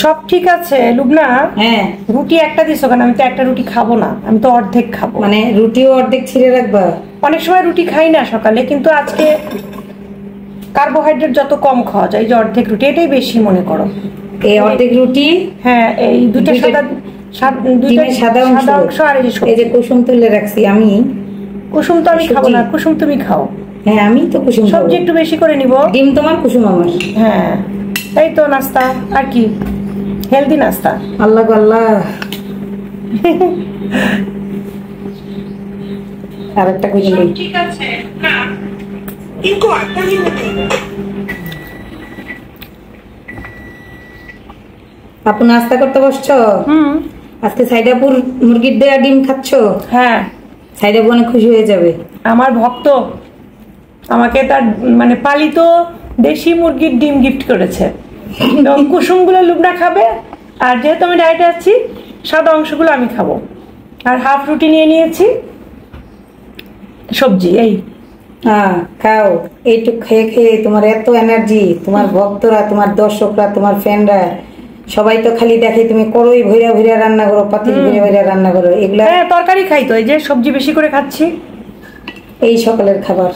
সব ঠিক আছে লুবনা। হ্যাঁ রুটি একটা দিছো কেন? আমি তো একটা রুটি খাবো না, আমি তো অর্ধেক খাবো। মানে রুটিও অর্ধেক ছিঁড়ে রাখবা? অনেক সময় রুটি খাই না সকালে, কিন্তু আজকে কার্বোহাইড্রেট যত কম খাওয়া যায়, এই যে অর্ধেক রুটি এটাই বেশি মনে করো। এই অর্ধেক রুটি, হ্যাঁ এই দুইটা সাদা অংশ আর এই যে কুসুম তুলে রাখছি আমি। কুসুম তো আমি খাবো না, কুসুম তুমি খাও। হ্যাঁ আমি তো কুসুম খাবো। সবজি একটু বেশি করে নিব। ডিম তোমার, কুসুম আমার। হ্যাঁ এই তো নাস্তা, আর কি হেলদি নাস্তা। আল্লাহ গো আল্লাহ। আরেকটা কুসুম ঠিক আছে না ইনকো একটা মিনিট। আপু নাস্তা করতে বসছো? আজকে সাইদাপুর মুরগির দেয়া ডিম খাচ্ছ? হ্যাঁ সাইদাপু অনেক খুশি হয়ে যাবে। আমার ভক্ত আমাকে তার মানে পালিত দেশি মুরগির ডিম গিফট করেছে। তো কুসুমগুলো লুবনা খাবে, আর যেহেতু আমি ডায়েটে আছি সাদা অংশগুলো আমি খাবো। আর হাফ রুটি নিয়ে নিয়েছি, সবজি এই। হ্যাঁ খাও, এইটুক খেয়ে খেয়ে তোমার এত এনার্জি, তোমার ভক্তরা, তোমার দর্শকরা, তোমার ফ্যানরা সবাই তো খালি দেখে তুমি করোই ভইরা ভইরা রান্না করো, পাতিল ভইরা ভইরা রান্না করো। এগুলা তরকারি খাই তো, এই যে সবজি বেশি করে খাচ্ছি। এই সকালের খাবার।